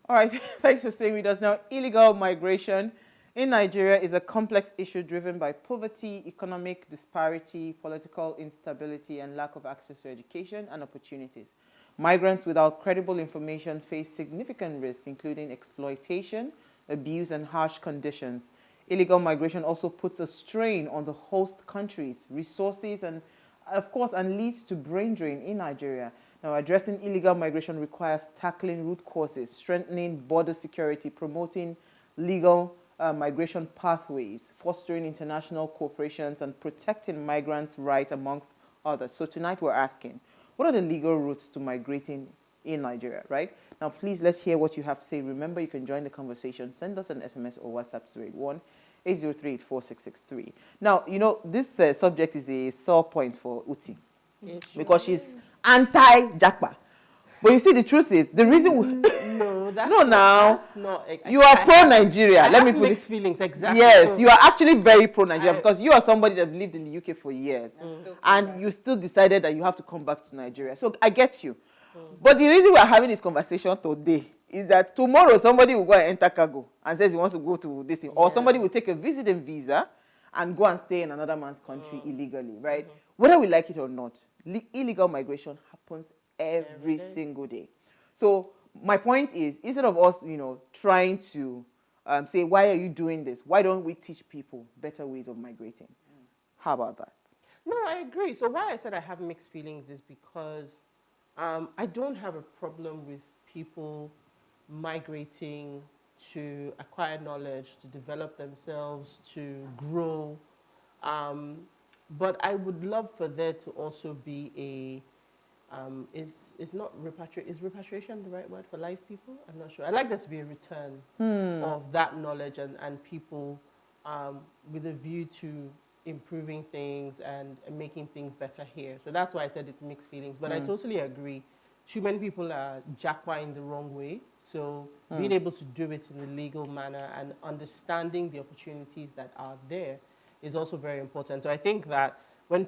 All right, thanks for staying with us. Now, illegal migration in Nigeria is a complex issue driven by poverty, economic disparity, political instability, and lack of access to education and opportunities. Migrants without credible information face significant risk, including exploitation, abuse, and harsh conditions. Illegal migration also puts a strain on the host countries' resources and, of course, and leads to brain drain in Nigeria. Now, addressing illegal migration requires tackling root causes, strengthening border security, promoting legal migration pathways, fostering international cooperations, and protecting migrants' rights, amongst others. So tonight we're asking, what are the legal routes to migrating in Nigeria, right? Now, please, let's hear what you have to say. Remember, you can join the conversation. Send us an SMS or WhatsApp to 801-803-84663. Now, you know, this subject is a sore point for Uti because she's anti-Japa. But you see, the truth is, the reason no, that's no, now that's not, you are pro-Nigeria. Let me put mixed mixed feelings, exactly. Yes, so, you are actually very pro-Nigeria because you are somebody that lived in the UK for years, and you still decided that you have to come back to Nigeria. So I get you. But the reason we are having this conversation today is that tomorrow somebody will go and enter cargo and says he wants to go to this thing, or somebody will take a visiting visa and go and stay in another man's country illegally, right? Whether we like it or not, illegal migration happens every single day. So my point is, instead of us, you know, trying to say, why are you doing this? Why don't we teach people better ways of migrating? How about that? No, I agree. So why I said I have mixed feelings is because I don't have a problem with people migrating to acquire knowledge, to develop themselves, to grow. But I would love for there to also be a is not is repatriation the right word for live people? I'm not sure. I'd like there to be a return of that knowledge and people with a view to improving things and making things better here. So that's why I said it's mixed feelings. But I totally agree. Too many people are Japa in the wrong way. So being able to do it in a legal manner and understanding the opportunities that are there is also very important. So I think that when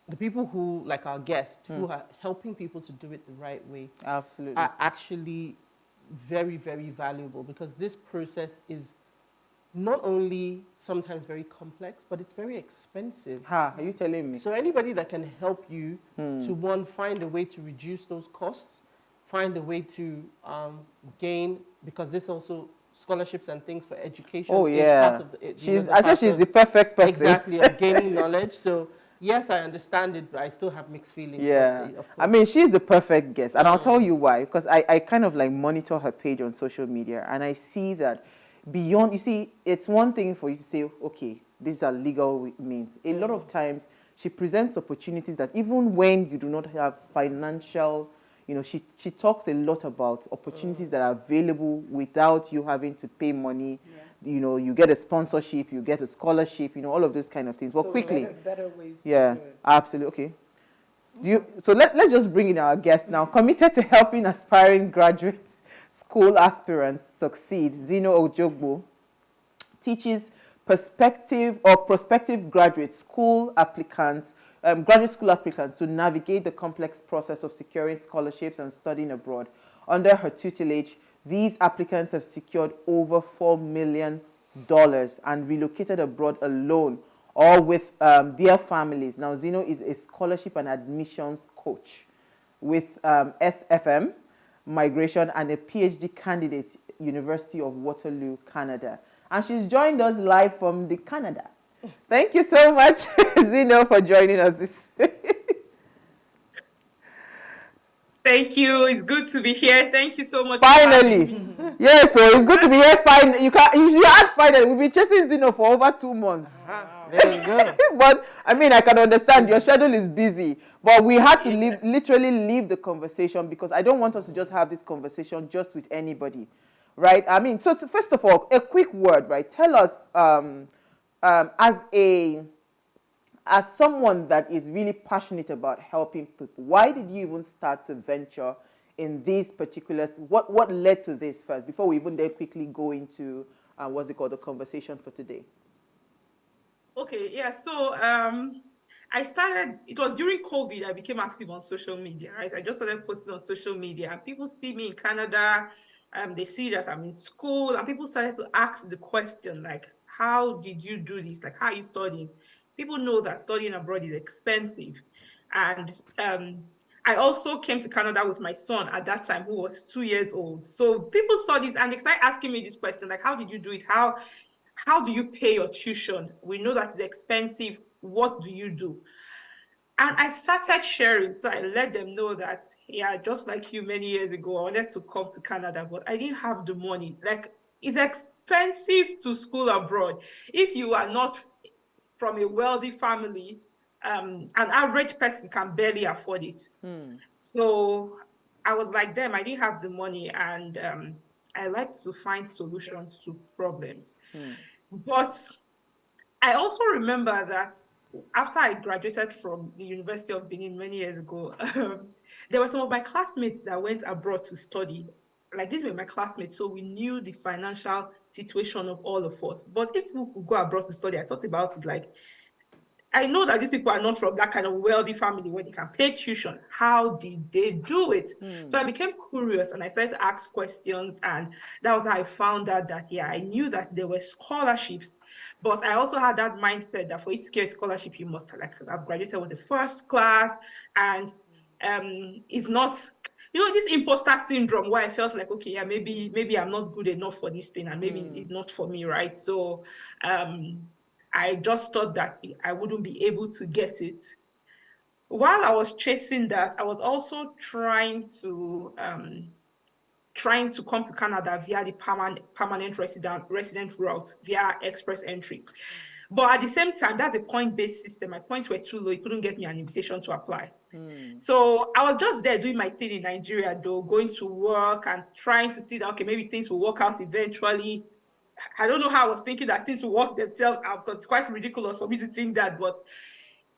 the people who, like our guests, who are helping people to do it the right way, absolutely, are actually very, very valuable, because this process is not only sometimes very complex, but it's very expensive. Are you telling me? So anybody that can help you to, one, find a way to reduce those costs, find a way to gain, because this also scholarships and things for education. Oh yeah, part of the, I said she's the perfect person. Exactly, of gaining knowledge. So yes, I understand it, but I still have mixed feelings. Yeah, I mean, she's the perfect guest, and I'll tell you why. Because I kind of like monitor her page on social media, and I see that beyond, you see, it's one thing for you to say, okay, these are legal means. A lot of times, she presents opportunities that even when you do not have financial, you know, she talks a lot about opportunities that are available without you having to pay money. You know, you get a sponsorship, you get a scholarship, you know, all of those kind of things. But so quickly, better ways to do it. Absolutely. Okay. So let's just bring in our guest now. Committed to helping aspiring graduates, school aspirants succeed, Zino Ojogbo teaches prospective graduate school applicants, graduate school applicants to navigate the complex process of securing scholarships and studying abroad. Under her tutelage, these applicants have secured over $4 million and relocated abroad alone or with their families. Now, Zino is a scholarship and admissions coach with SFM Migration and a PhD candidate, University of Waterloo, Canada. And she's joined us live from the Canada. Thank you so much, Zino, for joining us this. Thank you. It's good to be here. Thank you so much. Finally. Yes, so it's good to be here. Finally. You should add finally. We've been chasing Zino for over 2 months. There you go. But I mean, I can understand your schedule is busy. But we had to literally leave the conversation because I don't want us to just have this conversation just with anybody, right? I mean, so first of all, a quick word, right? Tell us, as someone that is really passionate about helping people, why did you even start to venture in these particulars? What led to this first, before we even then quickly go into what's it called, the conversation for today? Okay, yeah. So I started. It was during COVID. I became active on social media. Right, I just started posting on social media, and people see me in Canada. they see that I'm in school, and people started to ask the question, like, how did you do this? Like, how are you studying? People know that studying abroad is expensive. And I also came to Canada with my son at that time, who was 2 years old. So people saw this and they started asking me this question, like, how did you do it? How do you pay your tuition? We know that it's expensive. What do you do? And I started sharing. So I let them know that, yeah, just like you many years ago, I wanted to come to Canada, but I didn't have the money. Like, it's expensive to school abroad. If you are not from a wealthy family, an average person can barely afford it. So I was like them, I didn't have the money, and I like to find solutions to problems. But I also remember that after I graduated from the University of Benin many years ago, there were some of my classmates that went abroad to study. Like, these were my classmates, so we knew the financial situation of all of us. But if people could go abroad to study, I thought about it like, I know that these people are not from that kind of wealthy family where they can pay tuition. How did they do it? So I became curious and I started to ask questions. And that was how I found out that, yeah, I knew that there were scholarships, but I also had that mindset that for each scholarship, you must like have graduated with the first class. And it's not, this imposter syndrome where I felt like, okay, yeah, maybe I'm not good enough for this thing and maybe it's not for me, right? So I just thought that I wouldn't be able to get it. While I was chasing that, I was also trying to come to Canada via the permanent resident route via express entry. But at the same time, that's a point-based system. My points were too low. It couldn't get me an invitation to apply. So I was just there doing my thing in Nigeria, though, going to work and trying to see that, okay, maybe things will work out eventually. I don't know how I was thinking that things will work themselves out, because it's quite ridiculous for me to think that. But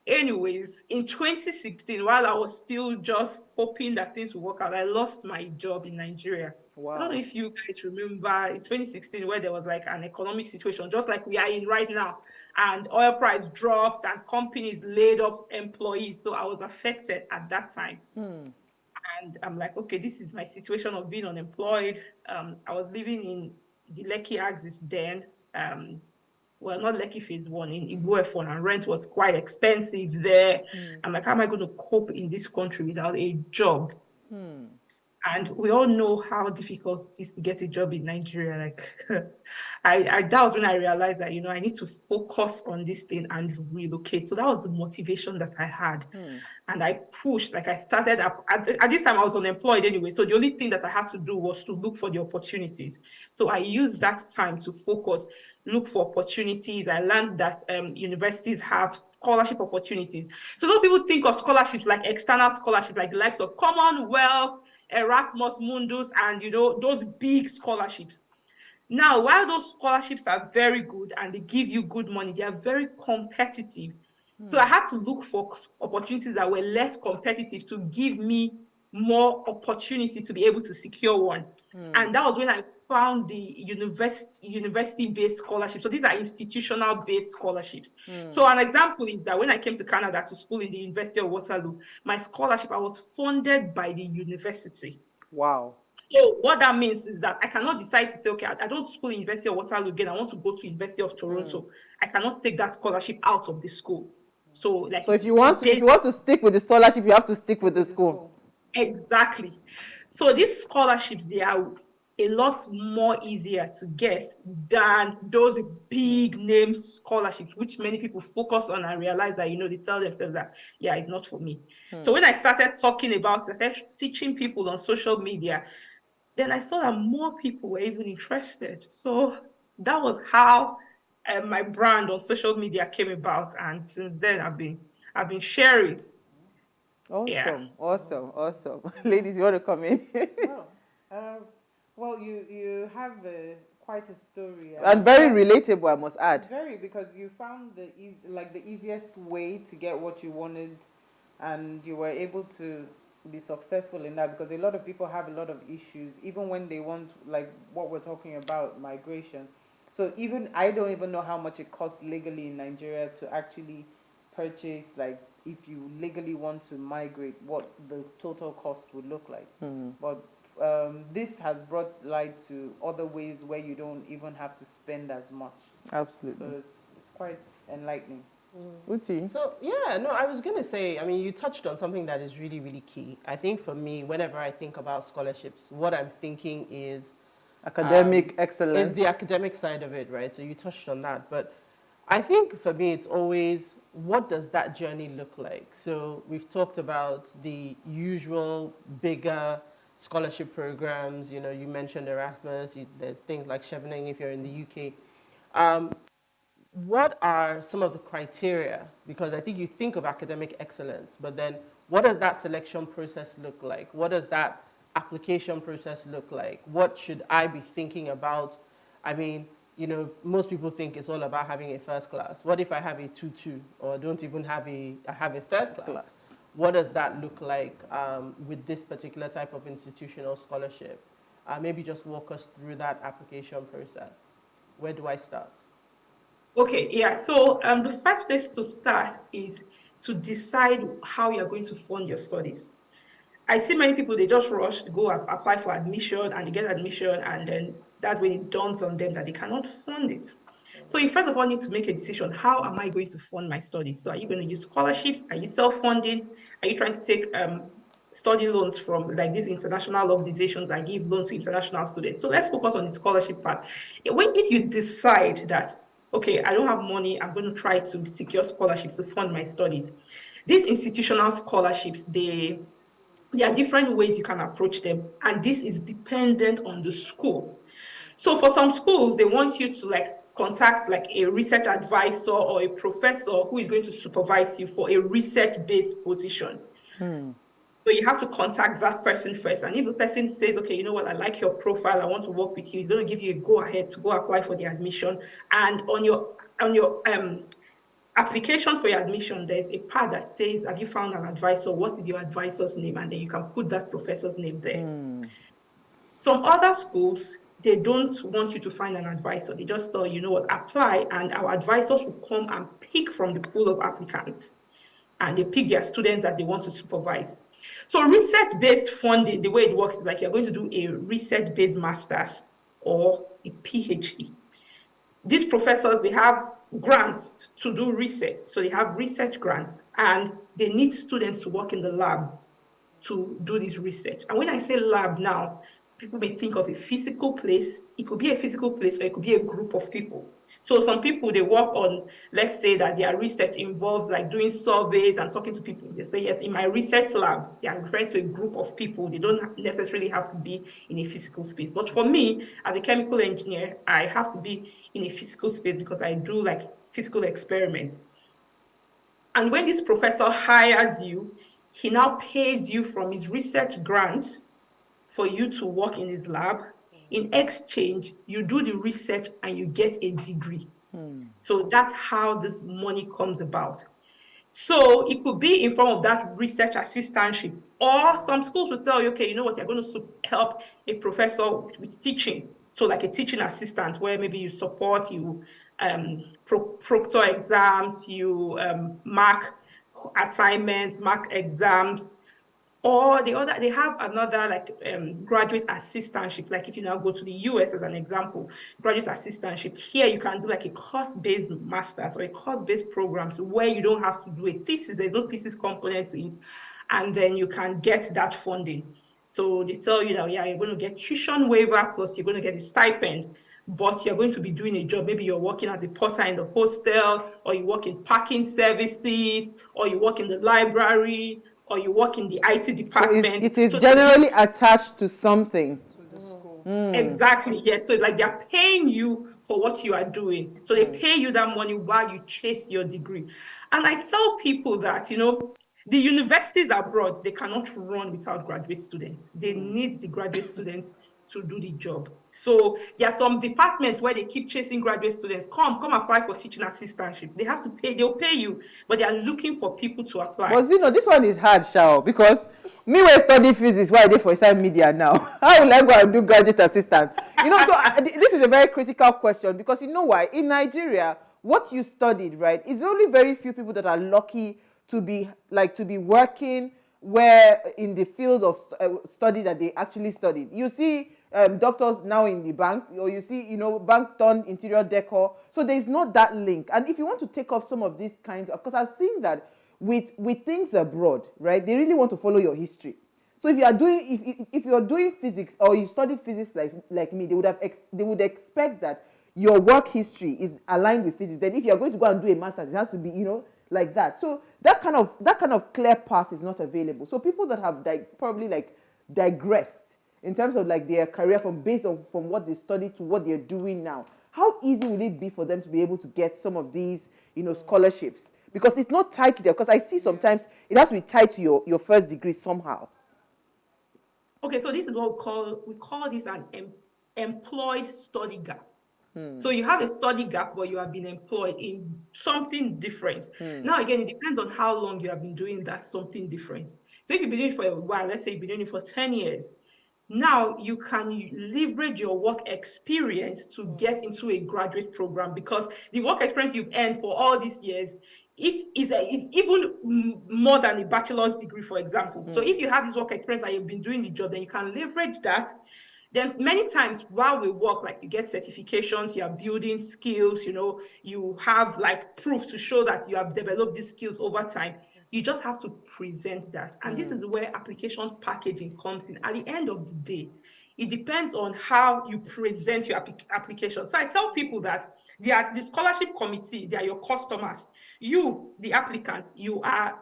anyways, in 2016, while I was still just hoping that things will work out, I lost my job in Nigeria. Wow. I don't know if you guys remember in 2016 where there was like an economic situation, just like we are in right now, and oil price dropped and companies laid off employees. So I was affected at that time. And I'm like, okay, this is my situation of being unemployed. I was living in the Lekki axis then. Well, not Lekki phase one, in Igbo, and rent was quite expensive there. I'm like, how am I going to cope in this country without a job? And we all know how difficult it is to get a job in Nigeria. Like, that was when I realized that, I need to focus on this thing and relocate. So that was the motivation that I had. And I pushed, like I started at this time I was unemployed anyway. So the only thing that I had to do was to look for the opportunities. So I used that time to focus, look for opportunities. I learned that universities have scholarship opportunities. So those people think of scholarships like external scholarship, like the likes of Commonwealth, Erasmus Mundus, and those big scholarships. Now, while those scholarships are very good and they give you good money, they are very competitive. So I had to look for opportunities that were less competitive to give me more opportunity to be able to secure one. And that was when I found the university-based scholarships. So these are institutional-based scholarships. So an example is that when I came to Canada to school in the University of Waterloo, my scholarship, I was funded by the university. Wow. So what that means is that I cannot decide to say, okay, I don't school in University of Waterloo again. I want to go to University of Toronto. I cannot take that scholarship out of the school. So like, so if you want to stick with the scholarship, you have to stick with the school. Exactly. So these scholarships, they are a lot more easier to get than those big name scholarships, which many people focus on and realize that, they tell themselves that, yeah, it's not for me. So when I started talking about it, I started teaching people on social media, then I saw that more people were even interested. So that was how my brand on social media came about. And since then, I've been sharing. Awesome, Yeah. awesome. Ladies, you want to come in? Well, you have quite a story. And very relatable, I must add. Very, because you found the easiest way to get what you wanted, and you were able to be successful in that, because a lot of people have a lot of issues, even when they want, like what we're talking about, migration. So even I don't even know how much it costs legally in Nigeria to actually purchase, like if you legally want to migrate, what the total cost would look like. But this has brought light to other ways where you don't even have to spend as much. Absolutely. So it's quite enlightening. Uti? So yeah, no, I was gonna say, I mean, you touched on something that is really, really key. I think for me, whenever I think about scholarships, what I'm thinking is Academic excellence. is the academic side of it, right? So you touched on that, but I think for me, it's always what does that journey look like? So we've talked about the usual bigger scholarship programs. You know, you mentioned Erasmus. There's things like Chevening if you're in the UK. What are some of the criteria? Because I think you think of academic excellence, but then what does that selection process look like? What does that application process look like? What should I be thinking about? I mean, you know, most people think it's all about having a first class. What if I have a 2-2 or don't even have I have a third class? What does that look like with this particular type of institutional scholarship? Maybe just walk us through that application process. Where do I start? Okay, yeah. So the first place to start is to decide how you're going to fund your studies. I see many people, they just rush to go apply for admission and they get admission, and then that's when it dawns on them that they cannot fund it. So you first of all need to make a decision. How am I going to fund my studies? So are you going to use scholarships? Are you self-funding? Are you trying to take study loans from like these international organizations that give loans to international students? So let's focus on the scholarship part. If you decide that, okay, I don't have money, I'm going to try to secure scholarships to fund my studies. These institutional scholarships, there are different ways you can approach them, and this is dependent on the school. So for some schools, they want you to like contact like a research advisor or a professor who is going to supervise you for a research-based position. So you have to contact that person first. And if the person says, okay, you know what, I like your profile, I want to work with you, he's going to give you a go-ahead to go apply for the admission. And on your application for your admission, there's a part that says, have you found an advisor? What is your advisor's name? And then you can put that professor's name there. Some other schools, they don't want you to find an advisor. They just tell you, you know what, apply, and our advisors will come and pick from the pool of applicants. And they pick their students that they want to supervise. So research-based funding, the way it works is like you're going to do a research-based master's or a PhD. These professors, they have grants to do research. So they have research grants, and they need students to work in the lab to do this research. And when I say lab now, people may think of a physical place. It could be a physical place, or it could be a group of people. So some people, they work on, let's say that their research involves like doing surveys and talking to people. They say, yes, in my research lab, they are referring to a group of people. They don't necessarily have to be in a physical space. But for me, as a chemical engineer, I have to be in a physical space because I do like physical experiments. And when this professor hires you, he now pays you from his research grant for you to work in his lab. In exchange, you do the research and you get a degree. So that's how this money comes about. So it could be in form of that research assistantship, or some schools will tell you, okay, you know what, you're going to help a professor with teaching. So like a teaching assistant, where maybe you support, you proctor exams, you mark assignments, mark exams. Or they have another like graduate assistantship. Like if you now go to the US as an example, graduate assistantship. Here you can do like a course-based master's or a course-based programs where you don't have to do a thesis. There's no thesis component to it, and then you can get that funding. So they tell you that, yeah, you're going to get tuition waiver, plus you're going to get a stipend, but you're going to be doing a job. Maybe you're working as a porter in the hostel, or you work in parking services, or you work in the library, or you work in the IT department. So it is generally attached to something. Exactly, yes. So like they're paying you for what you are doing. So they pay you that money while you chase your degree. And I tell people that, you know, the universities abroad, they cannot run without graduate students. They need the graduate students to do the job. So there are some departments where they keep chasing graduate students. Come apply for teaching assistantship. They have to pay, they'll pay you, but they are looking for people to apply. But you know, this one is hard, Shao, because me when study physics, why I did for inside media now? How will I go and do graduate assistant? You know, so this is a very critical question, because you know why? In Nigeria, what you studied, right, it's only very few people that are lucky to be working were in the field of study that they actually studied. You see doctors now in the bank, or you see, bank turned interior decor. So there's not that link. And if you want to take off some of these kinds of, because I've seen that with things abroad, right? They really want to follow your history. So if you are doing, if you're doing physics, or you studied physics like me, they would expect that your work history is aligned with physics. Then if you're going to go and do a master's, it has to be, like that. So that kind of clear path is not available. So people that have probably digressed in terms of like their career from what they studied to what they're doing now, how easy will it be for them to be able to get some of these, scholarships? Because it's not tied to them. Because I see sometimes it has to be tied to your first degree somehow. Okay, so this is what we call this an employed study gap. So you have a study gap, but you have been employed in something different. Now, again, it depends on how long you have been doing that something different. So if you've been doing it for a while, let's say you've been doing it for 10 years, now you can leverage your work experience to get into a graduate program, because the work experience you've earned for all these years is even more than a bachelor's degree, for example. So if you have this work experience and you've been doing the job, then you can leverage that. Then many times while we work, like you get certifications, you are building skills, you have like proof to show that you have developed these skills over time. You just have to present that. And this is where application packaging comes in. At the end of the day, it depends on how you present your application. So I tell people that the scholarship committee, they are your customers. You, the applicant, you are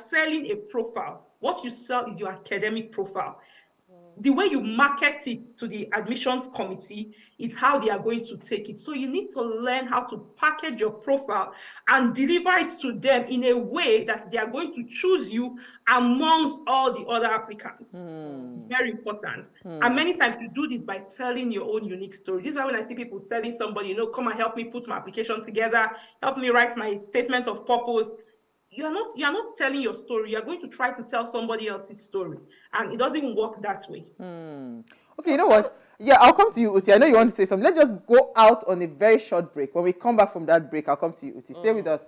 selling a profile. What you sell is your academic profile. The way you market it to the admissions committee is how they are going to take it. So you need to learn how to package your profile and deliver it to them in a way that they are going to choose you amongst all the other applicants. It's very important. And many times you do this by telling your own unique story. This is why when I see people telling somebody, come and help me put my application together, help me write my statement of purpose. You are not telling your story. You are going to try to tell somebody else's story, and it doesn't work that way. Okay, you know what? Yeah, I'll come to you, Uti. I know you want to say something. Let's just go out on a very short break. When we come back from that break, I'll come to you, Uti. Stay with us.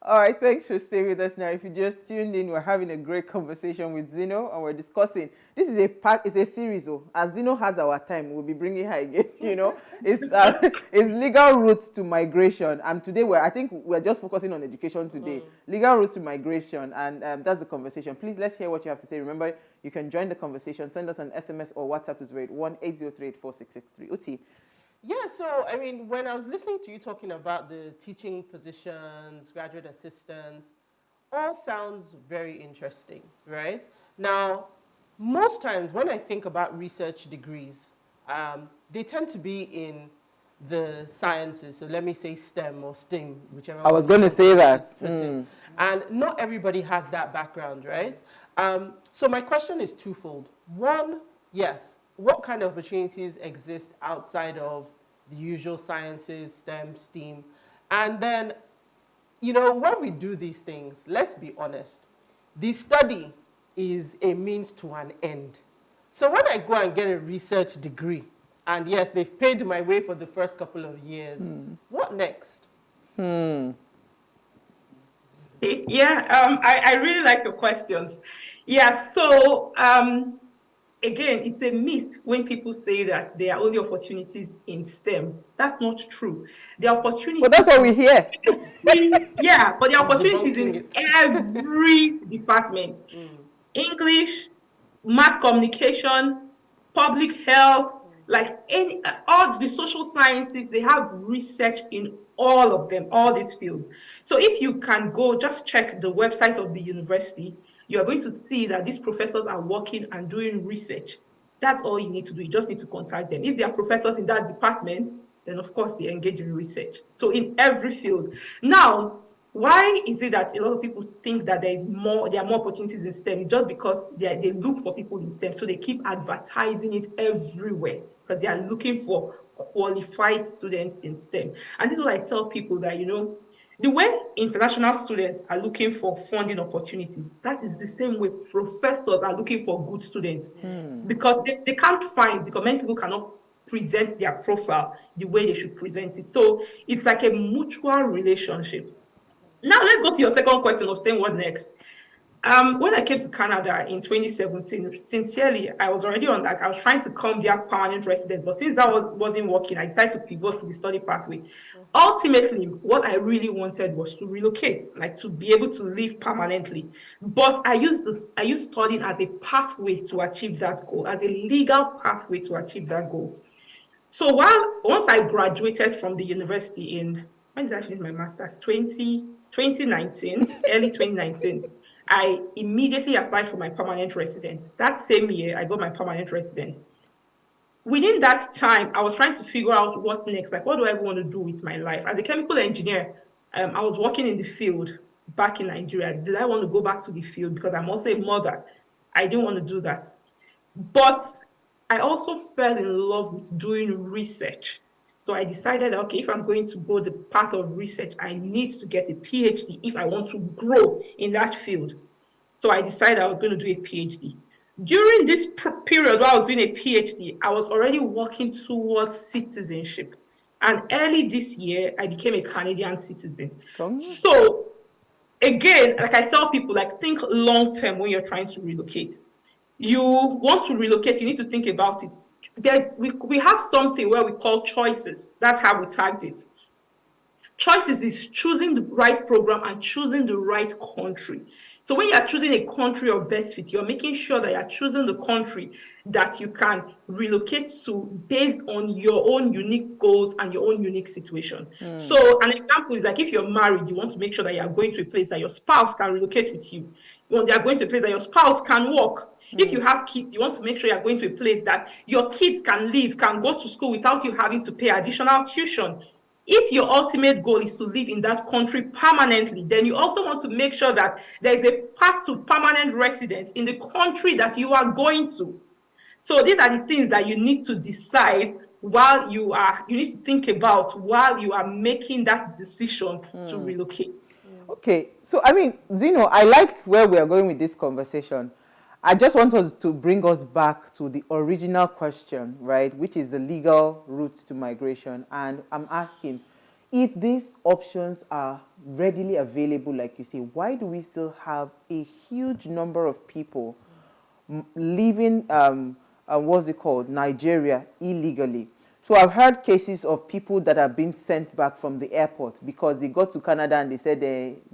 All right, thanks for staying with us now. If you just tuned in, we're having a great conversation with Zeno, and we're discussing. This is it's a series. As Zeno has our time, we'll be bringing her again. It's legal routes to migration, and today I think we're just focusing on education today. Legal routes to migration, and that's the conversation. Please, let's hear what you have to say. Remember, you can join the conversation. Send us an SMS or WhatsApp to 081-803-4663. Uti. Yeah, so I mean, when I was listening to you talking about the teaching positions, graduate assistants, all sounds very interesting, right? Now, most times when I think about research degrees, they tend to be in the sciences. So let me say STEM or STEAM, whichever. I was going to say that. And not everybody has that background, right? So my question is twofold. One, yes, what kind of opportunities exist outside of the usual sciences, STEM, STEAM? And then, when we do these things, let's be honest, the study is a means to an end. So when I go and get a research degree, and yes, they've paid my way for the first couple of years, what next? Yeah, I really like the questions. Yeah, so again, it's a myth when people say that there are only opportunities in STEM. That's not true. There are opportunities. But that's what we hear. Yeah, but there are opportunities in every department. English, mass communication, public health, all the social sciences, they have research in all of them, all these fields. So if you can go, just check the website of the university, you are going to see that these professors are working and doing research. That's all you need to do. You just need to contact them. If they are professors in that department, then of course they engage in research. So in every field. Now, why is it that a lot of people think that there are more opportunities in STEM? Just because they look for people in STEM, so they keep advertising it everywhere because they are looking for qualified students in STEM. And this is what I tell people, that The way international students are looking for funding opportunities, that is the same way professors are looking for good students. Because they can't find, because many people cannot present their profile the way they should present it. So it's like a mutual relationship. Now let's go to your second question of saying what next. When I came to Canada in 2017, sincerely, I was already on that. I was trying to come via permanent residence, but since that wasn't working, I decided to pivot to the study pathway. Ultimately, what I really wanted was to relocate, like to be able to live permanently. But I used studying as a pathway to achieve that goal, as a legal pathway to achieve that goal. So once I graduated from the university when did I finish my master's? 2019, early 2019. I immediately applied for my permanent residence. That same year, I got my permanent residence. Within that time, I was trying to figure out what's next. Like, what do I want to do with my life? As a chemical engineer, I was working in the field back in Nigeria. Did I want to go back to the field? Because I'm also a mother. I didn't want to do that. But I also fell in love with doing research. So I decided, okay, if I'm going to go the path of research, I need to get a PhD if I want to grow in that field. So I decided I was going to do a PhD. During this period while I was doing a PhD, I was already working towards citizenship. And early this year, I became a Canadian citizen. So again, like I tell people, like think long term when you're trying to relocate. You want to relocate, you need to think about it. We have something where we call choices. That's how we tagged it. Choices is choosing the right program and choosing the right country. So when you're choosing a country of best fit, you're making sure that you're choosing the country that you can relocate to based on your own unique goals and your own unique situation. So an example is like if you're married, you want to make sure that you're going to a place that your spouse can relocate with you. You are going to a place that your spouse can work. If you have kids, you want to make sure you're going to a place that your kids can live, can go to school without you having to pay additional tuition. If your ultimate goal is to live in that country permanently, then you also want to make sure that there is a path to permanent residence in the country that you are going to. So these are the things that you need to decide you need to think about while you are making that decision to relocate. Okay, so I mean, Zeno, I like where we are going with this conversation. I just want us to bring us back to the original question, right, which is the legal route to migration. And I'm asking, if these options are readily available, like you say, why do we still have a huge number of people leaving, what's it called, Nigeria illegally? So I've heard cases of people that have been sent back from the airport because they got to Canada and they said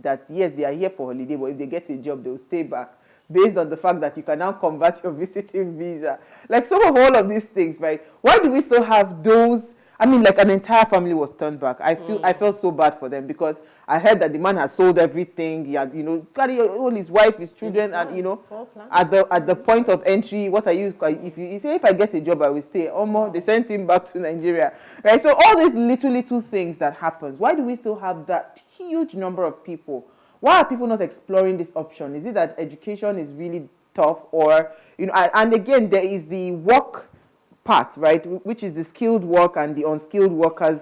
that, yes, they are here for holiday, but if they get a job, they'll stay back based on the fact that you can now convert your visiting visa. Like some of all of these things, right? Why do we still have those? I mean, like an entire family was turned back. I felt so bad for them because I heard that the man had sold everything. He had, carry all his wife, his children, and at the point of entry, what are you? If you say if I get a job, I will stay. Almost they sent him back to Nigeria, right? So all these little things that happens. Why do we still have that huge number of people? Why are people not exploring this option? Is it that education is really tough, or and again there is the work part, right, which is the skilled work and the unskilled workers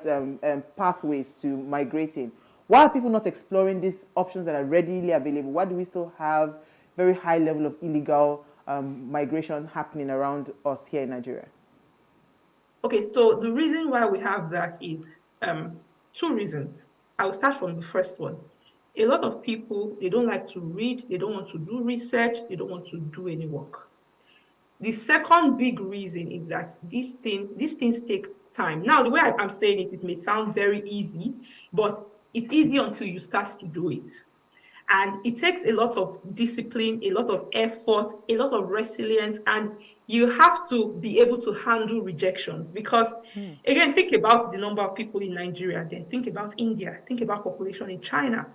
pathways to migrating. Why are people not exploring these options that are readily available? Why do we still have very high level of illegal migration happening around us here in Nigeria? Okay, so the reason why we have that is two reasons. I'll start from the first one. A lot of people, they don't like to read, they don't want to do research, they don't want to do any work. The second big reason is that these things take time. Now, the way I'm saying it, it may sound very easy, but it's easy until you start to do it. And it takes a lot of discipline, a lot of effort, a lot of resilience, and you have to be able to handle rejections. Because, again, think about the number of people in Nigeria, then think about India, think about population in China.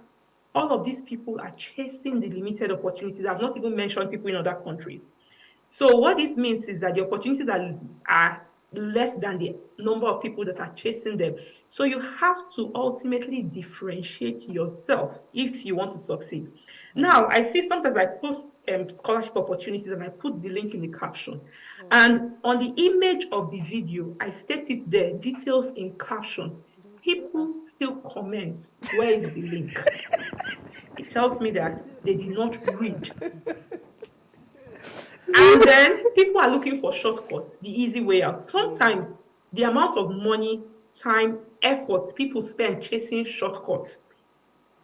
All of these people are chasing the limited opportunities. I've not even mentioned people in other countries. So what this means is that the opportunities are less than the number of people that are chasing them. So you have to ultimately differentiate yourself if you want to succeed. Now, I see sometimes I post scholarship opportunities and I put the link in the caption. And on the image of the video, I state it there, details in caption. people still comment, where is the link? It tells me that they did not read. And then people are looking for shortcuts, the easy way out. Sometimes the amount of money, time, effort people spend chasing shortcuts,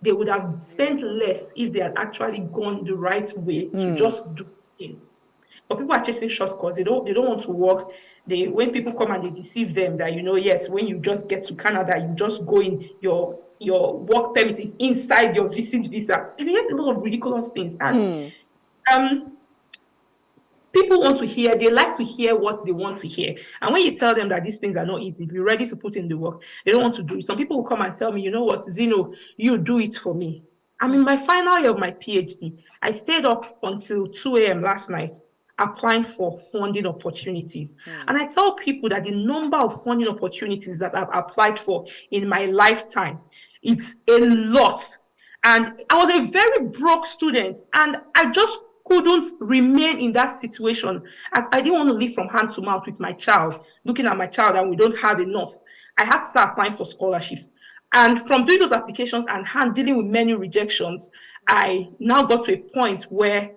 they would have spent less if they had actually gone the right way to just do it. But people are chasing shortcuts. They don't want to work. When people come and they deceive them that, yes, when you just get to Canada, you just go in, your work permit is inside your visit visa. Yes, a lot of ridiculous things. And people want to hear, they like to hear what they want to hear. And when you tell them that these things are not easy, be ready to put in the work, they don't want to do it. Some people will come and tell me, you know what, Zeno, you do it for me. I'm in my final year of my PhD. I stayed up until 2 a.m. last night applying for funding opportunities. And I tell people that the number of funding opportunities that I've applied for in my lifetime, it's a lot. And I was a very broke student, and I just couldn't remain in that situation. I didn't want to live from hand to mouth with my child, looking at my child, and we don't have enough. I had to start applying for scholarships. And from doing those applications and dealing with many rejections, I now got to a point where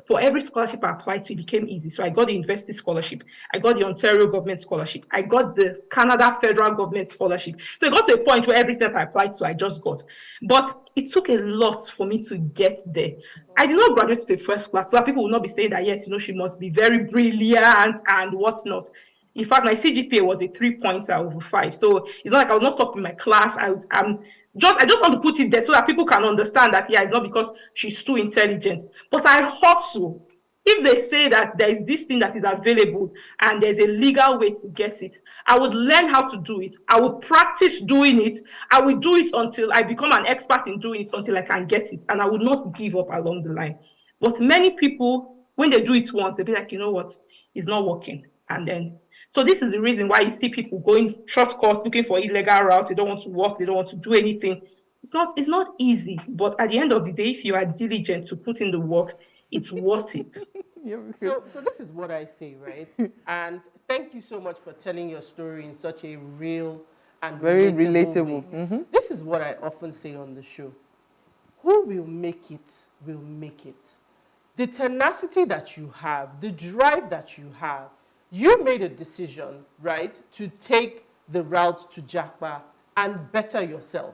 for every scholarship I applied to, it became easy. So I got the university scholarship. I got the Ontario government scholarship. I got the Canada federal government scholarship. So it got to a point where everything that I applied to, I just got. But it took a lot for me to get there. I did not graduate to a first class, so that people will not be saying that, yes, she must be very brilliant and whatnot. In fact, my CGPA was a 3-pointer over 5. So it's not like I was not top in my class. I just want to put it there so that people can understand that, it's not because she's too intelligent. But I hustle. If they say that there is this thing that is available and there's a legal way to get it, I would learn how to do it. I will practice doing it. I will do it until I become an expert in doing it, until I can get it. And I will not give up along the line. But many people, when they do it once, they'll be like, you know what, it's not working. And then, so this is the reason why you see people going shortcut, looking for illegal routes. They don't want to work. They don't want to do anything. It's not easy. But at the end of the day, if you are diligent to put in the work, it's worth it. So this is what I say, right? And thank you so much for telling your story in such a real and very relatable relatable. way. This is what I often say on the show. Who will make it will make it. The tenacity that you have, the drive that you have, you made a decision, right, to take the route to Japa and better yourself.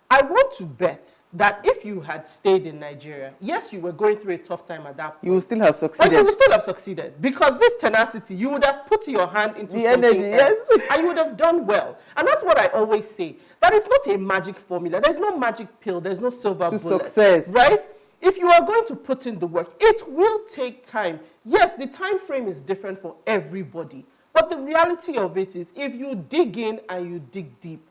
I want to bet that if you had stayed in Nigeria, yes, you were going through a tough time at that point. You will still have But succeeded. you would still have succeeded because this tenacity, you would have put your hand into The something energy, else, yes. and you would have done well. And that's what I always say. That is not a magic formula. There's no magic pill. There's no silver To bullet. success. Right? If you are going to put in the work, it will take time. Yes, the time frame is different for everybody. But the reality of it is, if you dig in and you dig deep,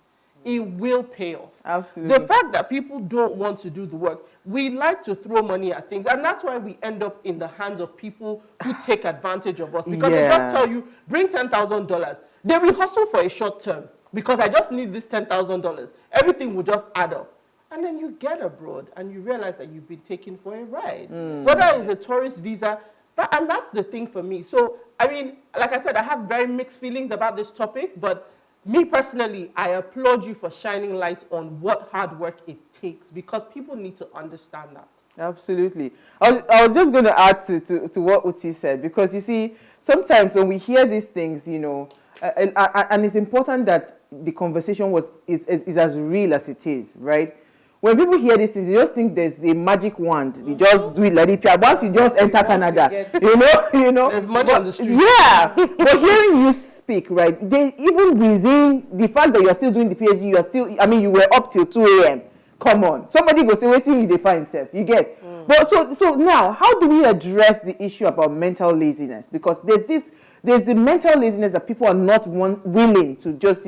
it will pay off. Absolutely. The fact that people don't want to do the work, we like to throw money at things, and that's why we end up in the hands of people who take advantage of us, because they just tell you, bring $10,000. They will hustle for a short term, because I just need this $10,000. Everything will just add up. And then you get abroad and you realize that you've been taken for a ride. Whether it's a tourist visa, and that's the thing for me. So, I mean, like I said, I have very mixed feelings about this topic, but me personally, I applaud you for shining light on what hard work it takes, because people need to understand that. Absolutely. I was just going to add to what Uti said, because you see, sometimes when we hear these things, and it's important that the conversation is as real as it is, right? When people hear these things, they just think there's a magic wand. They just do it like this. Once you just enter Canada, you know. There's money on the street. Yeah, but hearing you speak, right? Even within the fact that you're still doing the PhD, you were up till 2 a.m. Come on, somebody go say, wait till you define self. You get. But so now, how do we address the issue about mental laziness? Because there's the mental laziness that people are not willing to just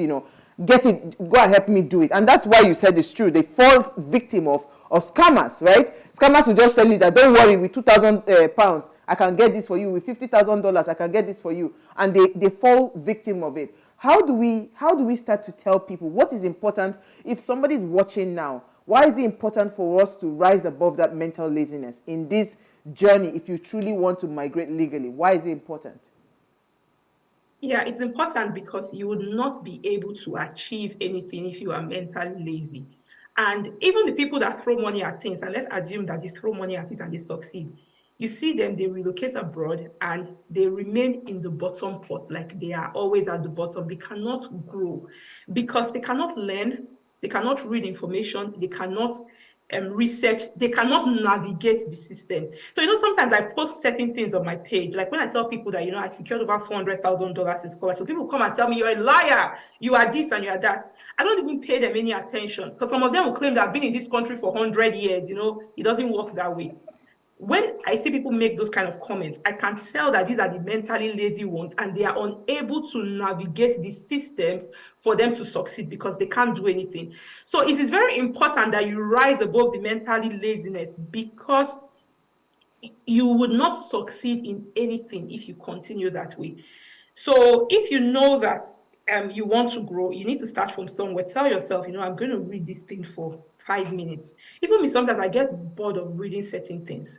get it, go and help me do it. And that's why you said it's true. They fall victim of scammers, right? Scammers will just tell you that, don't worry, with 2,000 pounds, I can get this for you. With $50,000, I can get this for you. And they fall victim of it. How do we start to tell people what is important? If somebody's watching now, why is it important for us to rise above that mental laziness in this journey if you truly want to migrate legally? Why is it important? Yeah, it's important because you would not be able to achieve anything if you are mentally lazy. And even the people that throw money at things, and let's assume that they throw money at it and they succeed, you see them, they relocate abroad and they remain in the bottom pot, like they are always at the bottom. They cannot grow because they cannot learn, they cannot read information, they cannot research, they cannot navigate the system. So, sometimes I post certain things on my page. Like when I tell people that, I secured over $400,000 in scholarship, so people come and tell me, you're a liar, you are this and you are that. I don't even pay them any attention because some of them will claim that I've been in this country for 100 years. It doesn't work that way. When I see people make those kind of comments, I can tell that these are the mentally lazy ones and they are unable to navigate the systems for them to succeed because they can't do anything. So it is very important that you rise above the mentally laziness because you would not succeed in anything if you continue that way. So if you know that you want to grow, you need to start from somewhere. Tell yourself, I'm going to read this thing for 5 minutes. Even me, sometimes I get bored of reading certain things.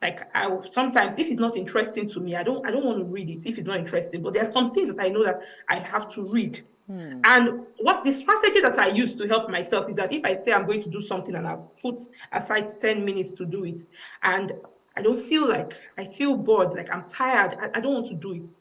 Like sometimes if it's not interesting to me, I don't want to read it if it's not interesting. But there are some things that I know that I have to read. And what the strategy that I use to help myself is that if I say I'm going to do something and I put aside 10 minutes to do it, and I feel bored, like I'm tired, I don't want to do it.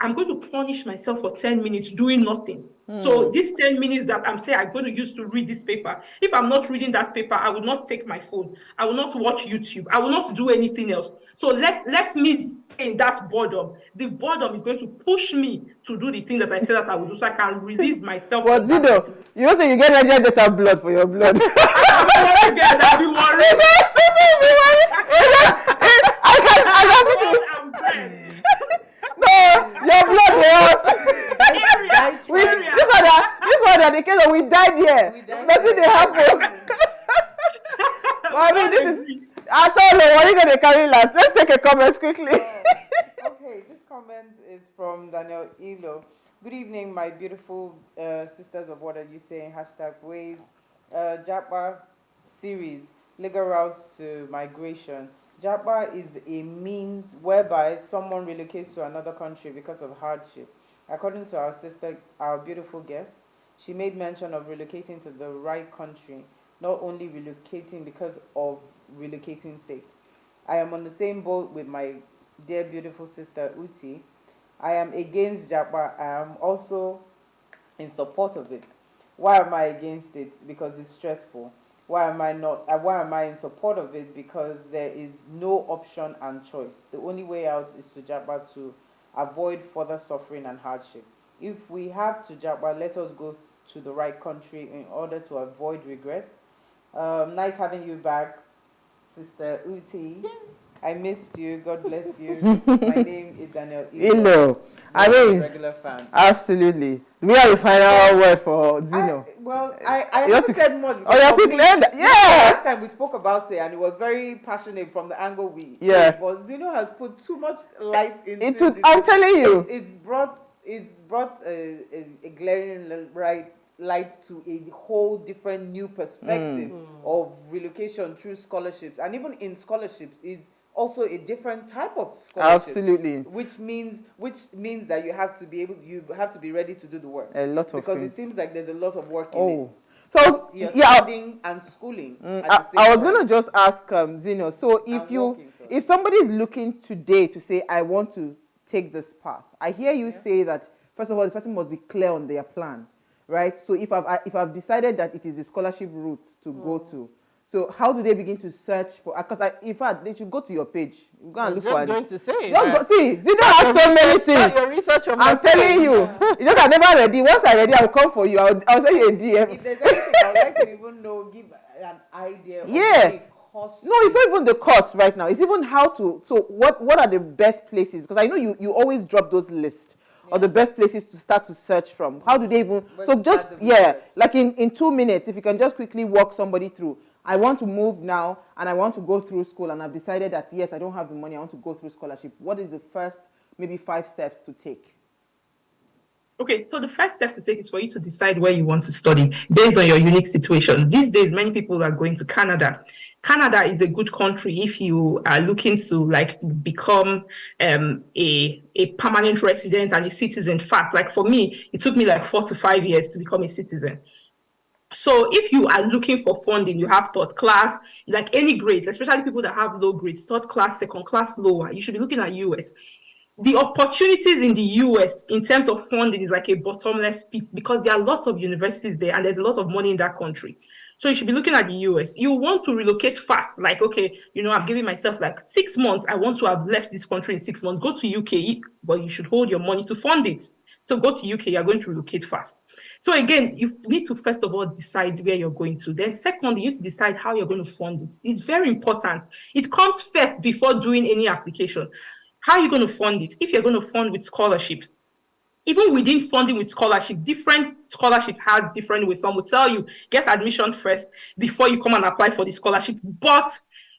I'm going to punish myself for 10 minutes doing nothing. So these 10 minutes that I'm saying I'm going to use to read this paper, if I'm not reading that paper, I will not take my phone. I will not watch YouTube. I will not do anything else. So let me stay in that boredom. The boredom is going to push me to do the thing that I said that I will do so I can release myself But from that situation. you don't say you get Nigerian data blood for your blood. I'm not again, I'll be worried. I'm bread. No, your blood was. This one that the case of we died here. Nothing they happen. Well, I mean, this is. I told you, what are you going to carry last? Let's take a comment quickly. Okay, this comment is from Daniel Ilo. Good evening, my beautiful sisters of what are you saying? #ways. Japa series, legal routes to migration. Japa is a means whereby someone relocates to another country because of hardship. According to our sister, our beautiful guest, she made mention of relocating to the right country, not only relocating because of relocating sake. I am on the same boat with my dear beautiful sister Uti. I am against Japa. I am also in support of it. Why am I against it? Because it's stressful. Why am I not? Why am I in support of it? Because there is no option and choice. The only way out is to Japa to avoid further suffering and hardship. If we have to Japa, let us go to the right country in order to avoid regrets. Nice having you back, Sister Uti. I missed you. God bless you. My name is Daniel Ilo. I mean, regular fan. Absolutely. We are the final word for Zeno. I haven't said much. Oh, yeah, quickly. Yeah. Last time we spoke about it, and it was very passionate from the angle we. Yeah. But Zeno has put too much light into this. I'm telling you. It's brought a glaring light to a whole different new perspective of relocation through scholarships, and even in scholarships is also a different type of scholarship. Absolutely. Which means that you have to be ready to do the work. A lot of because things. It seems like there's a lot of work in it. So you're studying and schooling. I was gonna just ask Zeno. So if somebody is looking today to say I want to take this path, I hear you say that first of all the person must be clear on their plan, right? So if I've decided that it is the scholarship route to go to. So how do they begin to search for? Because in fact, they should go to your page. Go and look for it. Going to say. See, Zeno has so many things. Your research on I'm telling you. It's just I'm never ready. Once I'm ready, I'll come for you. I'll send you a DM. If there's anything I'd like to even know, give an idea of the cost. No, it's not even the cost right now. It's even how to. So what are the best places? Because I know you always drop those lists. Or the best places to start to search from. How do they even? So just like in 2 minutes, if you can just quickly walk somebody through. I want to move now and I want to go through school and I've decided that yes, I don't have the money, I want to go through scholarship. What is the first maybe 5 steps to take? Okay, so the first step to take is for you to decide where you want to study based on your unique situation. These days, many people are going to Canada. Canada is a good country if you are looking to like become a permanent resident and a citizen fast. Like for me, it took me like 4 to 5 years to become a citizen. So if you are looking for funding, you have third class, like any grades, especially people that have low grades, third class, second class, lower, you should be looking at US. The opportunities in the US in terms of funding is like a bottomless pit because there are lots of universities there and there's a lot of money in that country. So you should be looking at the US. You want to relocate fast, like, okay, I'm giving myself like 6 months. I want to have left this country in 6 months. Go to UK, but you should hold your money to fund it. So go to UK, you're going to relocate fast. So again, you need to first of all decide where you're going to. Then secondly, you need to decide how you're going to fund it. It's very important. It comes first before doing any application. How are you going to fund it? If you're going to fund with scholarship, even within funding with scholarship, different scholarship has different ways. Some will tell you, get admission first before you come and apply for the scholarship. But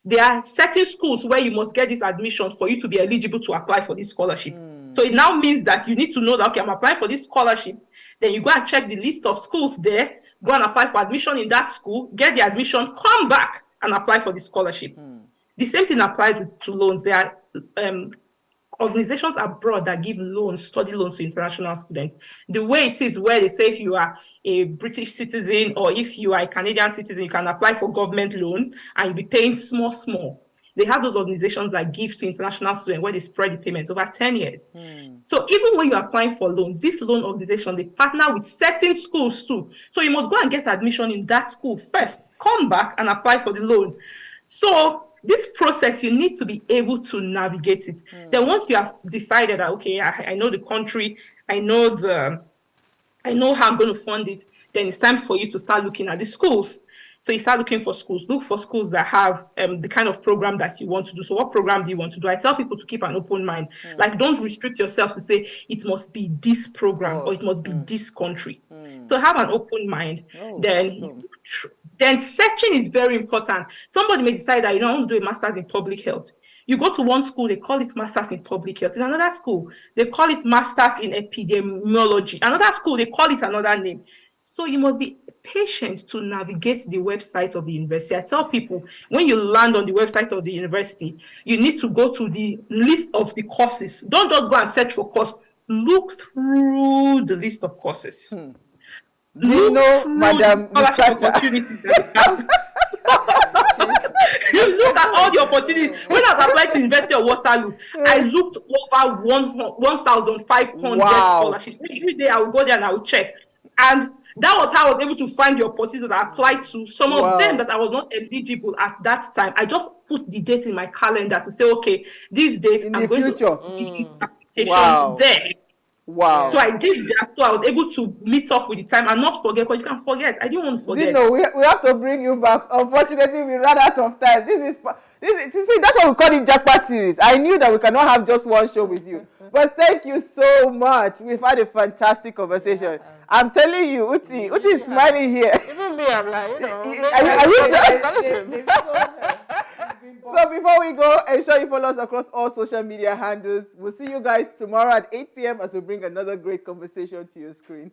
there are certain schools where you must get this admission for you to be eligible to apply for this scholarship. So it now means that you need to know that, okay, I'm applying for this scholarship. Then you go and check the list of schools there, go and apply for admission in that school, get the admission, come back and apply for the scholarship. The same thing applies to loans. There are organizations abroad that give loans, study loans to international students. The way it is where they say if you are a British citizen or if you are a Canadian citizen, you can apply for government loans and you'll be paying small. They have those organizations that give to international students where they spread the payment over 10 years. So even when you're applying for loans, this loan organization, they partner with certain schools too. So you must go and get admission in that school first, come back and apply for the loan. So this process, you need to be able to navigate it. Then once you have decided that, okay, I know the country, I know how I'm going to fund it, then it's time for you to start looking at the schools. So you start looking for schools. Look for schools that have the kind of program that you want to do. So what program do you want to do? I tell people to keep an open mind. Like, don't restrict yourself to say it must be this program or it must be this country. So have an open mind. Then searching is very important. Somebody may decide that, I want to do a master's in public health. You go to one school, they call it master's in public health. In another school, they call it master's in epidemiology. Another school, they call it another name. So you must be patient to navigate the website of the university. I tell people, when you land on the website of the university, you need to go to the list of the courses. Don't just go and search for course. Look through the list of courses. Look through Madam, the opportunities that they have. You look at all the opportunities. When I applied to University of Waterloo, I looked over 1,500 scholarships. Every day I will go there and I will check. And that was how I was able to find the opportunities that I applied to. Some of them that I was not eligible at that time. I just put the date in my calendar to say, okay, these dates I'm going to make this application there. Wow. So I did that, so I was able to meet up with the time and not forget, because you can forget. I didn't want to forget. We have to bring you back. Unfortunately, we ran out of time. This is that's why we call it Japa series. I knew that we cannot have just one show with you. But thank you so much. We've had a fantastic conversation. I'm telling you, Uti is smiling here. Even me, I'm like, Are you sure? So before we go, ensure you follow us across all social media handles. We'll see you guys tomorrow at 8 p.m. as we bring another great conversation to your screen.